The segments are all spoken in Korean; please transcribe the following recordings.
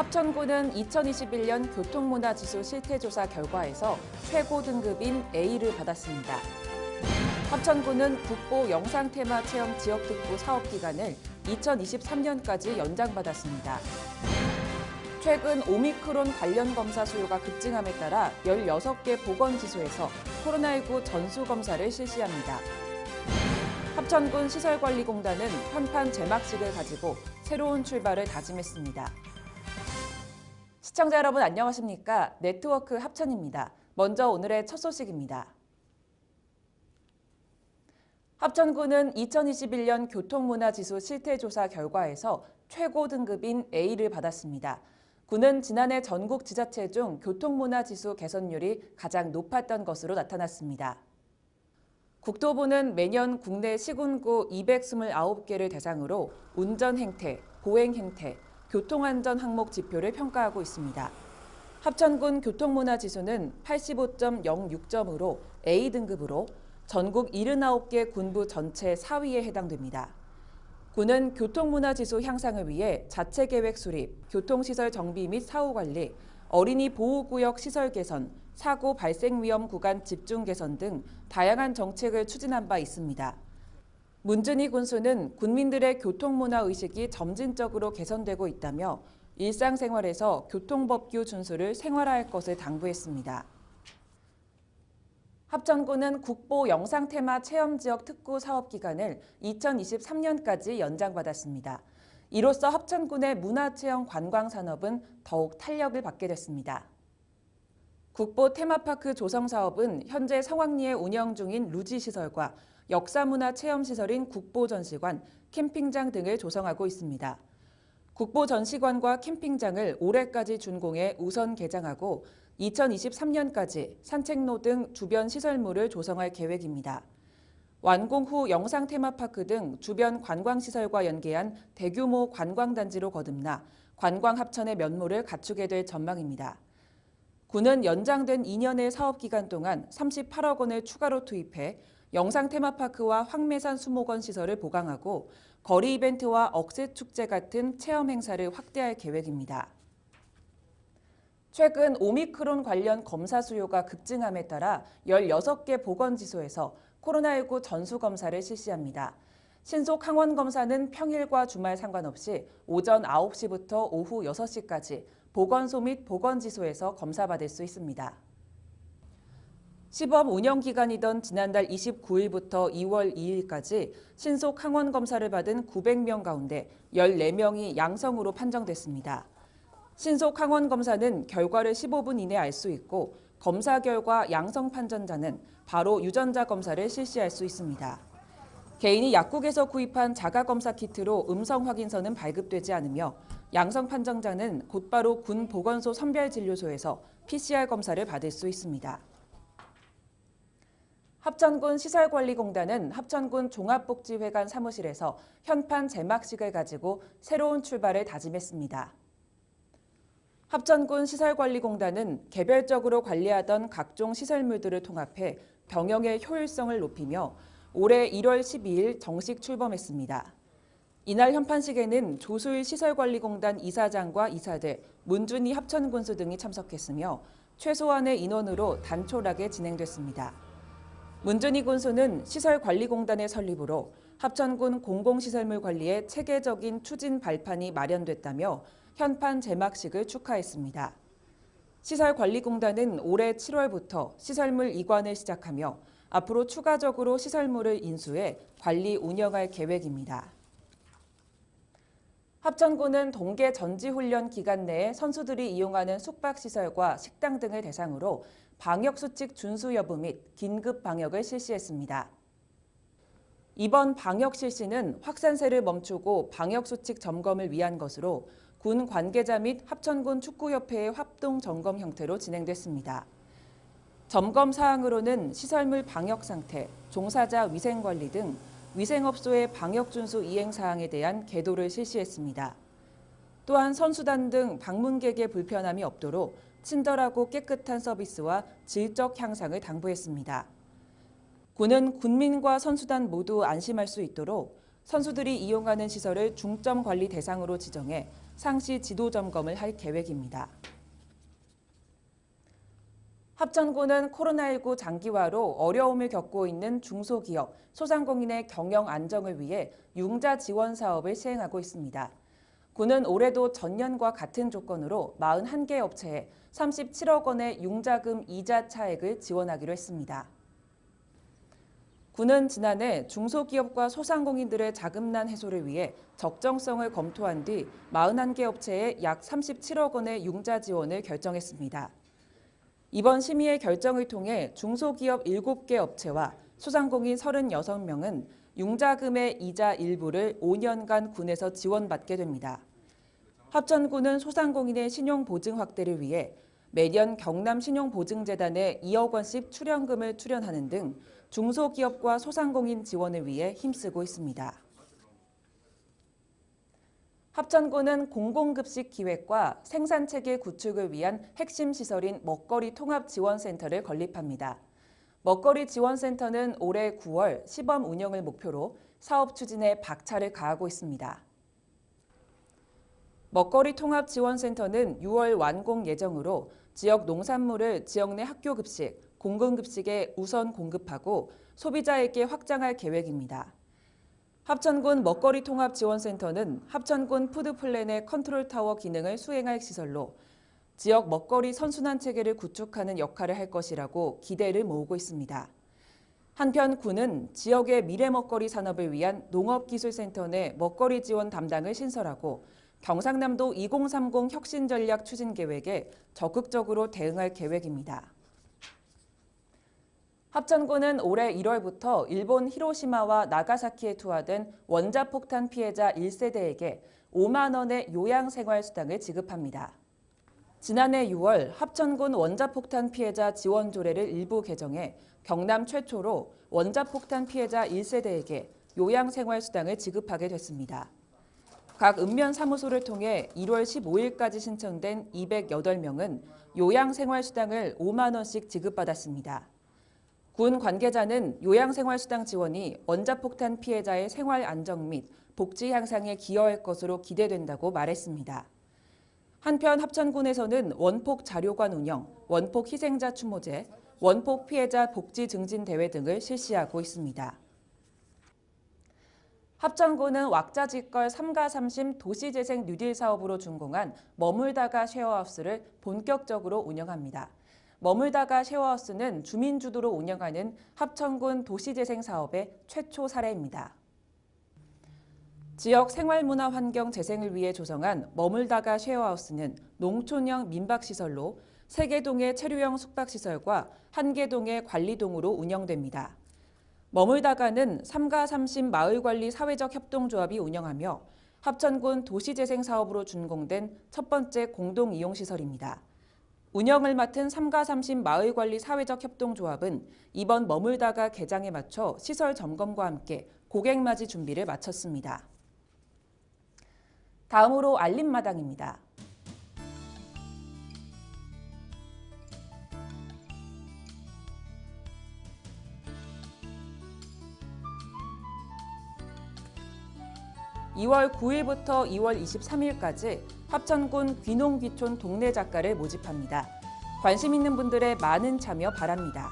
합천군은 2021년 교통문화지수 실태조사 결과에서 최고 등급인 A를 받았습니다. 합천군은 국보 영상테마 체험 지역특구 사업기간을 2023년까지 연장받았습니다. 최근 오미크론 관련 검사 수요가 급증함에 따라 16개 보건지소에서 코로나19 전수검사를 실시합니다. 합천군 시설관리공단은 현판 제막식을 가지고 새로운 출발을 다짐했습니다. 시청자 여러분 안녕하십니까? 네트워크 합천입니다. 먼저 오늘의 첫 소식입니다. 합천군은 2021년 교통문화지수 실태조사 결과에서 최고 등급인 A를 받았습니다. 군은 지난해 전국 지자체 중 교통문화지수 개선율이 가장 높았던 것으로 나타났습니다. 국토부는 매년 국내 시군구 229개를 대상으로 운전 행태, 보행 행태, 교통안전 항목 지표를 평가하고 있습니다. 합천군 교통문화지수는 85.06점으로 A등급으로 전국 79개 군부 전체 4위에 해당됩니다. 군은 교통문화지수 향상을 위해 자체계획 수립, 교통시설 정비 및 사후관리, 어린이 보호구역 시설 개선, 사고 발생 위험 구간 집중 개선 등 다양한 정책을 추진한 바 있습니다. 문준희 군수는 군민들의 교통문화 의식이 점진적으로 개선되고 있다며 일상생활에서 교통법규 준수를 생활화할 것을 당부했습니다. 합천군은 국보 영상테마 체험지역 특구 사업기간을 2023년까지 연장받았습니다. 이로써 합천군의 문화체험 관광산업은 더욱 탄력을 받게 됐습니다. 국보 테마파크 조성 사업은 현재 성황리에 운영 중인 루지시설과 역사문화체험시설인 국보전시관, 캠핑장 등을 조성하고 있습니다. 국보전시관과 캠핑장을 올해까지 준공해 우선 개장하고 2023년까지 산책로 등 주변 시설물을 조성할 계획입니다. 완공 후 영상 테마파크 등 주변 관광시설과 연계한 대규모 관광단지로 거듭나 관광 합천의 면모를 갖추게 될 전망입니다. 군은 연장된 2년의 사업기간 동안 38억 원을 추가로 투입해 영상 테마파크와 황매산 수목원 시설을 보강하고 거리 이벤트와 억새축제 같은 체험 행사를 확대할 계획입니다. 최근 오미크론 관련 검사 수요가 급증함에 따라 16개 보건지소에서 코로나19 전수검사를 실시합니다. 신속 항원검사는 평일과 주말 상관없이 오전 9시부터 오후 6시까지 보건소 및 보건지소에서 검사받을 수 있습니다. 시범 운영 기간이던 지난달 29일부터 2월 2일까지 신속 항원검사를 받은 900명 가운데 14명이 양성으로 판정됐습니다. 신속 항원검사는 결과를 15분 이내 알 수 있고 검사 결과 양성 판정자는 바로 유전자 검사를 실시할 수 있습니다. 개인이 약국에서 구입한 자가검사 키트로 음성 확인서는 발급되지 않으며 양성 판정자는 곧바로 군 보건소 선별진료소에서 PCR 검사를 받을 수 있습니다. 합천군 시설관리공단은 합천군 종합복지회관 사무실에서 현판 제막식을 가지고 새로운 출발을 다짐했습니다. 합천군 시설관리공단은 개별적으로 관리하던 각종 시설물들을 통합해 병영의 효율성을 높이며 올해 1월 12일 정식 출범했습니다. 이날 현판식에는 조수일 시설관리공단 이사장과 이사들, 문준희 합천군수 등이 참석했으며 최소한의 인원으로 단촐하게 진행됐습니다. 문준희 군수는 시설관리공단의 설립으로 합천군 공공시설물 관리에 체계적인 추진 발판이 마련됐다며 현판 제막식을 축하했습니다. 시설관리공단은 올해 7월부터 시설물 이관을 시작하며 앞으로 추가적으로 시설물을 인수해 관리 운영할 계획입니다. 합천군은 동계 전지훈련 기간 내에 선수들이 이용하는 숙박시설과 식당 등을 대상으로 방역수칙 준수 여부 및 긴급 방역을 실시했습니다. 이번 방역 실시는 확산세를 멈추고 방역수칙 점검을 위한 것으로 군 관계자 및 합천군 축구협회의 합동 점검 형태로 진행됐습니다. 점검 사항으로는 시설물 방역 상태, 종사자 위생관리 등 위생업소의 방역 준수 이행 사항에 대한 계도를 실시했습니다. 또한 선수단 등 방문객의 불편함이 없도록 친절하고 깨끗한 서비스와 질적 향상을 당부했습니다. 군은 군민과 선수단 모두 안심할 수 있도록 선수들이 이용하는 시설을 중점 관리 대상으로 지정해 상시 지도 점검을 할 계획입니다. 합천군은 코로나19 장기화로 어려움을 겪고 있는 중소기업, 소상공인의 경영 안정을 위해 융자 지원 사업을 시행하고 있습니다. 군은 올해도 전년과 같은 조건으로 41개 업체에 37억 원의 융자금 이자 차액을 지원하기로 했습니다. 군은 지난해 중소기업과 소상공인들의 자금난 해소를 위해 적정성을 검토한 뒤 41개 업체에 약 37억 원의 융자 지원을 결정했습니다. 이번 심의의 결정을 통해 중소기업 7개 업체와 소상공인 36명은 융자금의 이자 일부를 5년간 군에서 지원받게 됩니다. 합천군은 소상공인의 신용보증 확대를 위해 매년 경남신용보증재단에 2억 원씩 출연금을 출연하는 등 중소기업과 소상공인 지원을 위해 힘쓰고 있습니다. 합천군은 공공급식 기획과 생산체계 구축을 위한 핵심 시설인 먹거리 통합지원센터를 건립합니다. 먹거리 지원센터는 올해 9월 시범 운영을 목표로 사업 추진에 박차를 가하고 있습니다. 먹거리 통합지원센터는 6월 완공 예정으로 지역 농산물을 지역 내 학교급식, 공공급식에 우선 공급하고 소비자에게 확장할 계획입니다. 합천군 먹거리 통합지원센터는 합천군 푸드플랜의 컨트롤타워 기능을 수행할 시설로 지역 먹거리 선순환 체계를 구축하는 역할을 할 것이라고 기대를 모으고 있습니다. 한편 군은 지역의 미래 먹거리 산업을 위한 농업기술센터 내 먹거리 지원 담당을 신설하고 경상남도 2030 혁신전략 추진계획에 적극적으로 대응할 계획입니다. 합천군은 올해 1월부터 일본 히로시마와 나가사키에 투하된 원자폭탄 피해자 1세대에게 5만 원의 요양생활수당을 지급합니다. 지난해 6월 합천군 원자폭탄 피해자 지원 조례를 일부 개정해 경남 최초로 원자폭탄 피해자 1세대에게 요양생활수당을 지급하게 됐습니다. 각 읍면사무소를 통해 1월 15일까지 신청된 208명은 요양생활수당을 5만 원씩 지급받았습니다. 군 관계자는 요양생활수당 지원이 원자폭탄 피해자의 생활 안정 및 복지 향상에 기여할 것으로 기대된다고 말했습니다. 한편 합천군에서는 원폭 자료관 운영, 원폭 희생자 추모제, 원폭 피해자 복지 증진 대회 등을 실시하고 있습니다. 합천군은 왁자지껄 3가3심 도시재생 뉴딜 사업으로 준공한 머물다가 쉐어하우스를 본격적으로 운영합니다. 머물다가 쉐어하우스는 주민주도로 운영하는 합천군 도시재생 사업의 최초 사례입니다. 지역 생활문화 환경 재생을 위해 조성한 머물다가 쉐어하우스는 농촌형 민박시설로 3개동의 체류형 숙박시설과 1개동의 관리동으로 운영됩니다. 머물다가는 3가3심 마을관리 사회적 협동조합이 운영하며 합천군 도시재생 사업으로 준공된 첫 번째 공동이용시설입니다. 운영을 맡은 3가3심 마을관리 사회적 협동조합은 이번 머물다가 개장에 맞춰 시설 점검과 함께 고객맞이 준비를 마쳤습니다. 다음으로 알림마당입니다. (2월 9일부터 2월 23일까지) 합천군 귀농귀촌 동네 작가를 모집합니다. 관심 있는 분들의 많은 참여 바랍니다.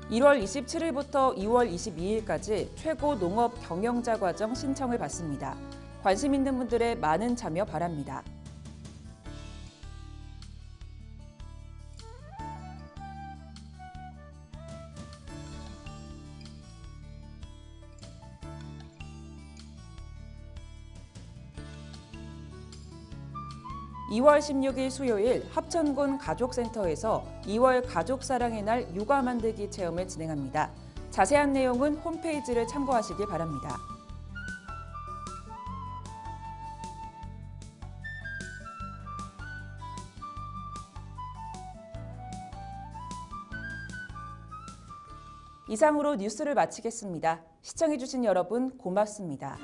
(1월 27일부터 2월 22일까지) 최고 농업 경영자 과정 신청을 받습니다. 관심 있는 분들의 많은 참여 바랍니다. (2월 16일) 수요일 합천군 가족센터에서 2월 가족사랑의 날 육아 만들기 체험을 진행합니다. 자세한 내용은 홈페이지를 참고하시길 바랍니다. 이상으로 뉴스를 마치겠습니다. 시청해주신 여러분 고맙습니다.